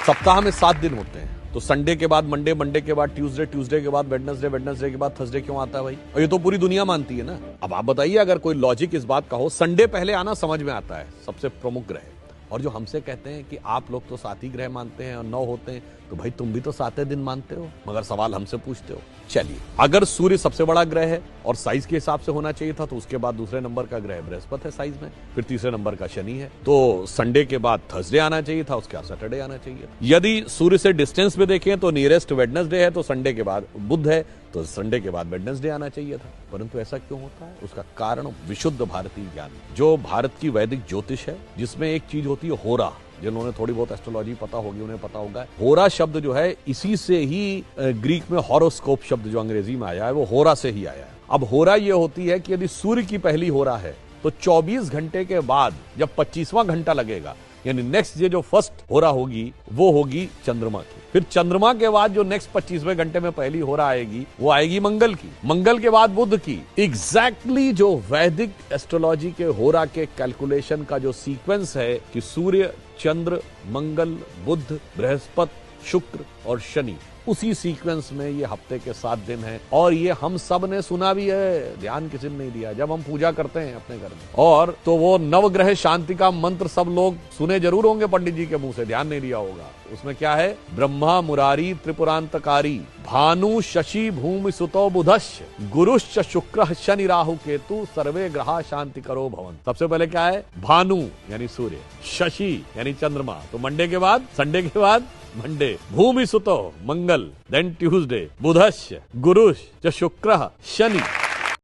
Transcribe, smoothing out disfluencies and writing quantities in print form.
सप्ताह में 7 दिन होते हैं, तो संडे के बाद मंडे, मंडे के बाद ट्यूसडे, ट्यूसडे के बाद वेडनेसडे, वेडनेसडे के बाद थर्सडे क्यों आता है भाई? और ये तो पूरी दुनिया मानती है ना। अब आप बताइए, अगर कोई लॉजिक इस बात का हो, संडे पहले आना समझ में आता है, सबसे प्रमुख ग्रह। और जो हमसे कहते हैं कि आप लोग तो 7 ही ग्रह मानते हैं और 9 होते हैं, तो भाई तुम भी तो 7 दिन मानते हो, मगर सवाल हमसे पूछते हो। चलिए, अगर सूर्य सबसे बड़ा ग्रह है और साइज के हिसाब से होना चाहिए था, तो उसके बाद दूसरे नंबर का ग्रह बृहस्पति है साइज में, फिर तीसरे नंबर का शनि है, तो संडे के बाद थर्सडे आना चाहिए था, उसके बाद सैटरडे आना चाहिए। यदि सूर्य से डिस्टेंस में देखें तो नियरेस्ट वेडनेसडे है, तो संडे के बाद बुध है, तो संडे के बाद वेडनेसडे आना चाहिए था। परंतु ऐसा क्यों होता है? उसका कारण विशुद्ध भारतीय ज्ञान, जो भारत की वैदिक ज्योतिष है, जिसमें एक चीज होती है होरा। जिन्होंने थोड़ी बहुत एस्ट्रोलॉजी पता होगी उन्हें पता होगा, होरा शब्द जो है इसी से ही ग्रीक में हॉरोस्कोप शब्द जो अंग्रेजी में आया है वो होरा से ही आया है। अब होरा ये होती है कि यदि सूर्य की पहली होरा है तो 24 घंटे के बाद जब 25वां घंटा लगेगा, यानी नेक्स्ट ये जो फर्स्ट होरा होगी वो होगी चंद्रमा की। फिर चंद्रमा के बाद जो नेक्स्ट 25वें घंटे में पहली होरा आएगी वो आएगी मंगल की, मंगल के बाद बुध की। एग्जैक्टली जो वैदिक एस्ट्रोलॉजी के होरा के कैलकुलेशन का जो सीक्वेंस है कि सूर्य, चंद्र, मंगल, बुध, बृहस्पति, शुक्र और शनि, उसी सीक्वेंस में ये हफ्ते के 7 दिन हैं। और ये हम सब ने सुना भी है, ध्यान किसी ने नहीं दिया। जब हम पूजा करते हैं अपने घर में, और तो वो नवग्रह शांति का मंत्र सब लोग सुने जरूर होंगे पंडित जी के मुंह से, ध्यान नहीं दिया होगा। उसमें क्या है? ब्रह्मा मुरारी त्रिपुरांतकारी, भानु शशि भूमि सुतो बुधश्च, गुरुश्च शुक्र शनि राहु केतु, सर्वे ग्रहा शांति करो भवन। सबसे पहले क्या है? भानु यानी सूर्य, शशि यानी चंद्रमा, तो मंडे के बाद, संडे के बाद मंडे, भूमि सुतो मंगल, देन ट्यूसडे, बुधश्च, गुरुश्च, शुक्र, शनि।